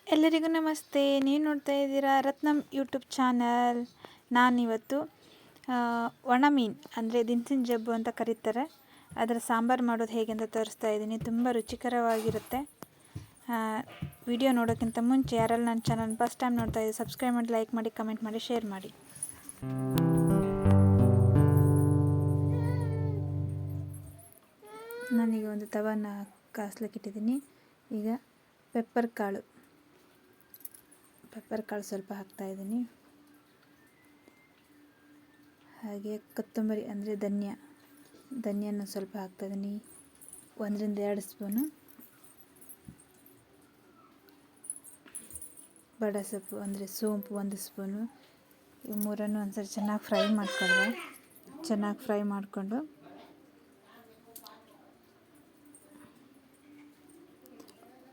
ಎಲ್ಲರಿಗೂ ನಮಸ್ತೆ. ನೀವು ನೋಡ್ತಾ ಇದ್ದೀರಾ ರತ್ನಂ ಯೂಟ್ಯೂಬ್ ಚಾನಲ್. ನಾನಿವತ್ತು ಒಣ ಮೀನು ಅಂದರೆ ದಿನಸಿನ ಜಬ್ಬು ಅಂತ ಕರೀತಾರೆ, ಅದರ ಸಾಂಬಾರು ಮಾಡೋದು ಹೇಗೆ ಅಂತ ತೋರಿಸ್ತಾ ಇದ್ದೀನಿ. ತುಂಬ ರುಚಿಕರವಾಗಿರುತ್ತೆ. ವಿಡಿಯೋ ನೋಡೋಕ್ಕಿಂತ ಮುಂಚೆ ಯಾರೆಲ್ಲ ನನ್ನ ಚಾನಲ್ ಫಸ್ಟ್ ಟೈಮ್ ನೋಡ್ತಾ ಇದ್ದೀವಿ ಸಬ್ಸ್ಕ್ರೈಬ್ ಮಾಡಿ, ಲೈಕ್ ಮಾಡಿ, ಕಮೆಂಟ್ ಮಾಡಿ, ಶೇರ್ ಮಾಡಿ. ನಾನೀಗ ಒಂದು ತವನ ಕಾಸ್ಲಿಕ್ಕೆ ಇಟ್ಟಿದ್ದೀನಿ. ಈಗ ಪೆಪ್ಪರ್ ಕಾಳು ಸ್ವಲ್ಪ ಹಾಕ್ತಾಯಿದ್ದೀನಿ. ಹಾಗೆ ಕೊತ್ತಂಬರಿ ಅಂದರೆ ಧನಿಯನ್ನು ಸ್ವಲ್ಪ ಹಾಕ್ತಾಯಿದ್ದೀನಿ, 1-2 ಸ್ಪೂನು. ಬಡಸೊಪ್ಪು ಅಂದರೆ ಸೋಂಪು 1 ಸ್ಪೂನು. ಇವು ಮೂರನ್ನು ಒಂದ್ಸರಿ ಚೆನ್ನಾಗಿ ಫ್ರೈ ಮಾಡಿಕೊಂಡು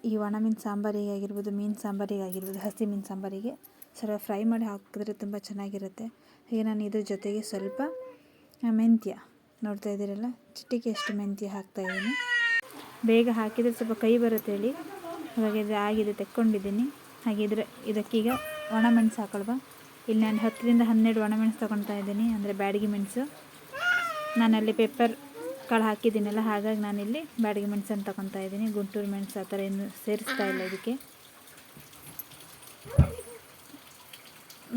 ಈ ಒಣ ಮೀನು ಸಾಂಬಾರಿಗೆ ಆಗಿರ್ಬೋದು, ಮೀನು ಸಾಂಬಾರಿಗೆ ಆಗಿರ್ಬೋದು, ಹಸಿ ಮೀನು ಸಾಂಬಾರಿಗೆ ಸ್ವಲ್ಪ ಫ್ರೈ ಮಾಡಿ ಹಾಕಿದ್ರೆ ತುಂಬ ಚೆನ್ನಾಗಿರುತ್ತೆ. ಹೀಗೆ ನಾನು ಇದ್ರ ಜೊತೆಗೆ ಸ್ವಲ್ಪ ಮೆಂತ್ಯ, ನೋಡ್ತಾ ಇದ್ದೀರಲ್ಲ, ಚಿಟಿಕೆಯಷ್ಟು ಮೆಂತ್ಯ ಹಾಕ್ತಾಯಿದ್ದೀನಿ. ಬೇಗ ಹಾಕಿದರೆ ಸ್ವಲ್ಪ ಕೈ ಬರುತ್ತೆ ಹೇಳಿ, ಹಾಗಾಗಿ ಇದು ಆಗಿದೆ, ತೆಕ್ಕೊಂಡಿದ್ದೀನಿ. ಹಾಗೆ ಇದಕ್ಕೀಗ ಒಣಮೆಣಸು ಹಾಕೊಳ್ವಾ. ಇಲ್ಲಿ ನಾನು 10-12 ಒಣಮೆಣಸು ತೊಗೊಳ್ತಾ ಇದ್ದೀನಿ, ಅಂದರೆ ಬ್ಯಾಡಗಿ ಮೆಣಸು. ನಾನಲ್ಲಿ ಪೆಪ್ಪರ್ ಕಾಳು ಹಾಕಿದ್ದೀನಲ್ಲ, ಹಾಗಾಗಿ ನಾನಿಲ್ಲಿ ಬ್ಯಾಡಗಿ ಮೆಣಸನ್ನು ತೊಗೊತಾ ಇದ್ದೀನಿ. ಗುಂಟೂರು ಮೆಣಸು ಆ ಥರ ಏನು ಸೇರಿಸ್ತಾ ಇಲ್ಲ ಇದಕ್ಕೆ.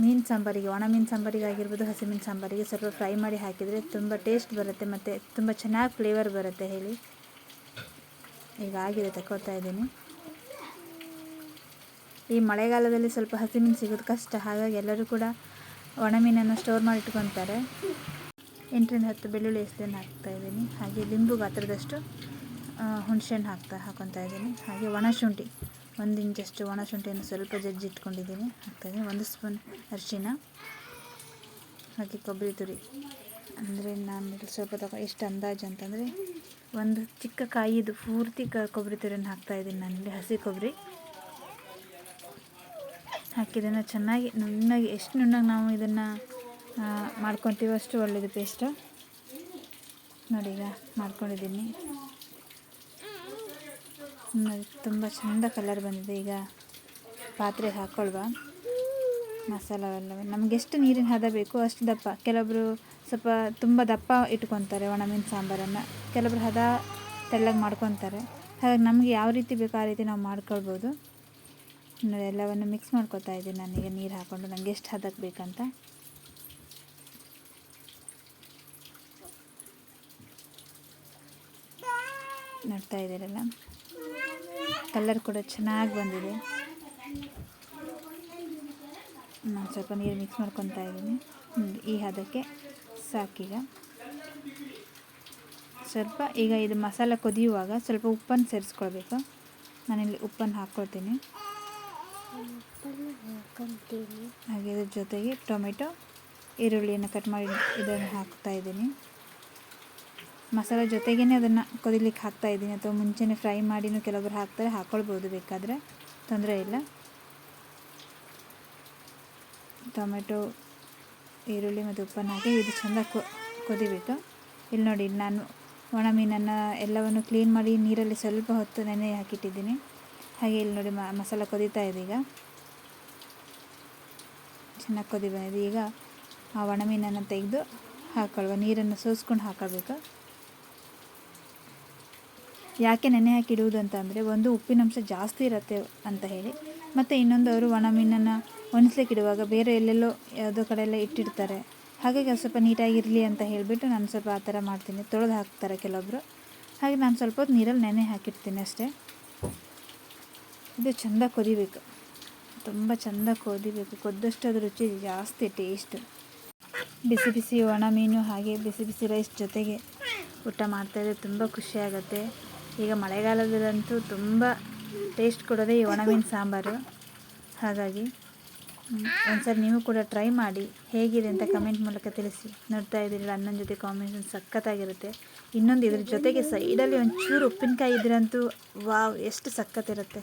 ಮೀನು ಸಾಂಬಾರಿಗೆ, ಒಣ ಮೀನು ಸಾಂಬಾರಿಗೆ ಆಗಿರ್ಬೋದು, ಹಸಿ ಮೀನು ಸಾಂಬಾರಿಗೆ ಸ್ವಲ್ಪ ಫ್ರೈ ಮಾಡಿ ಹಾಕಿದರೆ ತುಂಬ ಟೇಸ್ಟ್ ಬರುತ್ತೆ ಮತ್ತು ತುಂಬ ಚೆನ್ನಾಗಿ ಫ್ಲೇವರ್ ಬರುತ್ತೆ ಹೇಳಿ. ಈಗ ಆಗಿದೆ, ತಗೊಳ್ತಾ ಇದ್ದೀನಿ. ಈ ಮಳೆಗಾಲದಲ್ಲಿ ಸ್ವಲ್ಪ ಹಸಿ ಮೀನು ಸಿಗೋದು ಕಷ್ಟ, ಹಾಗಾಗಿ ಎಲ್ಲರೂ ಕೂಡ ಒಣ ಮೀನನ್ನು ಸ್ಟೋರ್ ಮಾಡಿ ಇಟ್ಕೊತಾರೆ. 8-10 ಬೆಳ್ಳುಳ್ಳಿ ಎಸಳನ್ನು ಹಾಕ್ತಾಯಿದ್ದೀನಿ. ಹಾಗೆ ಲಿಂಬು ಗಾತ್ರದಷ್ಟು ಹುಣಸೆಹಣ್ಣು ಹಾಕ್ಕೊತಾ ಇದ್ದೀನಿ. ಹಾಗೆ ಒಣಶುಂಠಿ 1 ಇಂಚಷ್ಟು ಒಣಶುಂಠಿಯನ್ನು ಸ್ವಲ್ಪ ಜಜ್ಜಿಟ್ಕೊಂಡಿದ್ದೀನಿ, ಹಾಕ್ತಾಯಿದ್ದೀನಿ. 1 ಸ್ಪೂನ್ ಅರಿಶಿನ, ಹಾಗೆ ಕೊಬ್ಬರಿ ತುರಿ ಅಂದರೆ ನಾನು ಸ್ವಲ್ಪ ಎಷ್ಟು ಅಂದಾಜು ಅಂತಂದರೆ ಒಂದು ಚಿಕ್ಕ ಕಾಯಿದು ಪೂರ್ತಿ ಕೊಬ್ಬರಿ ತುರಿಯನ್ನು ಹಾಕ್ತಾಯಿದ್ದೀನಿ ನಾನಿಲ್ಲಿ, ಹಸಿ ಕೊಬ್ಬರಿ ಹಾಕಿದ್ದನ್ನು ಚೆನ್ನಾಗಿ ನುಣ್ಣಗೆ, ಎಷ್ಟು ನುಣ್ಣಗೆ ನಾವು ಇದನ್ನು ಮಾಡ್ಕೊತೀವೋ ಅಷ್ಟು ಒಳ್ಳೆಯದು ಪೇಸ್ಟು. ನೋಡಿ, ಈಗ ಮಾಡ್ಕೊಂಡಿದ್ದೀನಿ. ತುಂಬ ಚೆಂದ ಕಲರ್ ಬಂದಿದೆ. ಈಗ ಪಾತ್ರೆ ಹಾಕ್ಕೊಳ್ವಾ ಮಸಾಲವೆಲ್ಲವೇ. ನಮಗೆ ಎಷ್ಟು ನೀರಿನ ಹದ ಬೇಕು ಅಷ್ಟು ದಪ್ಪ. ಕೆಲವೊಬ್ಬರು ಸ್ವಲ್ಪ ತುಂಬ ದಪ್ಪ ಇಟ್ಕೊತಾರೆ ಒಣ ಮೀನು ಸಾಂಬಾರನ್ನು, ಕೆಲವೊಬ್ರು ಹದ ತೆಳ್ಳಗೆ ಮಾಡ್ಕೊತಾರೆ. ಹಾಗಾಗಿ ನಮಗೆ ಯಾವ ರೀತಿ ಬೇಕೋ ಆ ರೀತಿ ನಾವು ಮಾಡ್ಕೊಳ್ಬೋದು. ನೋಡಿ, ಎಲ್ಲವನ್ನು ಮಿಕ್ಸ್ ಮಾಡ್ಕೊತಾ ಇದ್ದೀನಿ ನಾನೀಗ ನೀರು ಹಾಕ್ಕೊಂಡು, ನನಗೆ ಎಷ್ಟು ಹದಕ್ಕೆ ಬೇಕಂತ. ನೋಡ್ತಾ ಇದ್ದೀರಲ್ಲ, ಕಲರ್ ಕೂಡ ಚೆನ್ನಾಗಿ ಬಂದಿದೆ. ನಾನು ಸ್ವಲ್ಪ ನೀರು ಮಿಕ್ಸ್ ಮಾಡ್ಕೊತಾ ಇದ್ದೀನಿ. ಈ ಹದಕ್ಕೆ ಸಾಕೀಗ. ಸ್ವಲ್ಪ ಈಗ ಇದು ಮಸಾಲೆ ಕುದಿಯುವಾಗ ಸ್ವಲ್ಪ ಉಪ್ಪನ್ನು ಸೇರಿಸ್ಕೊಳ್ಬೇಕು. ನಾನಿಲ್ಲಿ ಉಪ್ಪನ್ನು ಹಾಕ್ಕೊಳ್ತೀನಿ. ಹಾಗೆ ಇದ್ರ ಜೊತೆಗೆ ಟೊಮೆಟೊ, ಈರುಳ್ಳಿಯನ್ನು ಕಟ್ ಮಾಡಿ ಇದನ್ನು ಹಾಕ್ತಾಯಿದ್ದೀನಿ. ಮಸಾಲೆ ಜೊತೆಗೇ ಅದನ್ನು ಕುದಿಲಿಕ್ಕೆ ಹಾಕ್ತಾಯಿದ್ದೀನಿ, ಅಥವಾ ಮುಂಚೆನೇ ಫ್ರೈ ಮಾಡಿನೂ ಕೆಲವೊಬ್ರು ಹಾಕ್ಕೊಳ್ಬೋದು, ಬೇಕಾದರೆ ತೊಂದರೆ ಇಲ್ಲ. ಟೊಮೆಟೊ, ಈರುಳ್ಳಿ ಮತ್ತು ಉಪ್ಪನ್ನು ಹಾಕಿ ಇದು ಚೆಂದ ಕುದಿಬೇಕು. ಇಲ್ಲಿ ನೋಡಿ, ನಾನು ಒಣ ಮೀನನ್ನು ಎಲ್ಲವನ್ನು ಕ್ಲೀನ್ ಮಾಡಿ ನೀರಲ್ಲಿ ಸ್ವಲ್ಪ ಹೊತ್ತು ನೆನೆ ಹಾಕಿಟ್ಟಿದ್ದೀನಿ. ಹಾಗೆ ಇಲ್ಲಿ ನೋಡಿ, ಮಸಾಲೆ ಕುದೀತಾ ಇದೆ. ಈಗ ಚೆನ್ನಾಗಿ ಕುದಿ ಬಂದಿದೆ. ಈಗ ಆ ಒಣ ಮೀನನ್ನು ತೆಗೆದು ಹಾಕೊಳ್ಳುವ, ನೀರನ್ನು ಸೋಸ್ಕೊಂಡು ಹಾಕಬೇಕು. ಯಾಕೆ ನೆನೆ ಹಾಕಿಡುವುದು ಅಂತ ಅಂದರೆ, ಒಂದು ಉಪ್ಪಿನಂಶ ಜಾಸ್ತಿ ಇರುತ್ತೆ ಅಂತ ಹೇಳಿ, ಮತ್ತು ಇನ್ನೊಂದು ಅವರು ಒಣ ಮೀನನ್ನು ಒಣಸ್ಲಿಕ್ಕೆ ಇಡುವಾಗ ಬೇರೆ ಎಲ್ಲೆಲ್ಲೋ ಯಾವುದೋ ಕಡೆಯೆಲ್ಲ ಇಟ್ಟಿರ್ತಾರೆ. ಹಾಗಾಗಿ ಅದು ಸ್ವಲ್ಪ ನೀಟಾಗಿರಲಿ ಅಂತ ಹೇಳಿಬಿಟ್ಟು ನಾನು ಸ್ವಲ್ಪ ಆ ಥರ ಮಾಡ್ತೀನಿ. ತೊಳೆದು ಹಾಕ್ತಾರೆ ಕೆಲವೊಬ್ಬರು. ಹಾಗೆ ನಾನು ಸ್ವಲ್ಪ ಹೊತ್ತು ನೀರಲ್ಲಿ ನೆನೆ ಹಾಕಿಡ್ತೀನಿ ಅಷ್ಟೇ. ಇದು ಚೆಂದ ಕುದಿಬೇಕು, ತುಂಬ ಚೆಂದ ಕುದಿಬೇಕು. ಕುದ್ದಷ್ಟು ಅದು ರುಚಿ ಜಾಸ್ತಿ, ಟೇಸ್ಟ್. ಬಿಸಿ ಬಿಸಿ ಒಣ ಮೀನು ಹಾಗೆ ಬಿಸಿ ಬಿಸಿ ರೈಸ್ ಜೊತೆಗೆ ಊಟ ಮಾಡ್ತಾಯಿದ್ರೆ ತುಂಬ ಖುಷಿಯಾಗುತ್ತೆ. ಈಗ ಮಳೆಗಾಲದಲ್ಲಂತೂ ತುಂಬ ಟೇಸ್ಟ್ ಕೊಡೋದೇ ಈ ಒಣ ಮೀನು ಸಾಂಬಾರು. ಹಾಗಾಗಿ ಒಂದ್ಸರಿ ನೀವು ಕೂಡ ಟ್ರೈ ಮಾಡಿ, ಹೇಗಿದೆ ಅಂತ ಕಮೆಂಟ್ ಮೂಲಕ ತಿಳಿಸಿ. ನೋಡ್ತಾ ಇದ್ದೀರಲ್ಲ, ಅನ್ನನ ಜೊತೆ ಕಾಂಬಿನೇಷನ್ ಸಖತ್ತಾಗಿರುತ್ತೆ. ಇನ್ನೊಂದು ಇದ್ರ ಜೊತೆಗೆ ಸೈಡಲ್ಲಿ ಒಂಚೂರು ಉಪ್ಪಿನಕಾಯಿ ಇದ್ರಂತೂ ವಾವ್, ಎಷ್ಟು ಸಖತ್ತಿರುತ್ತೆ.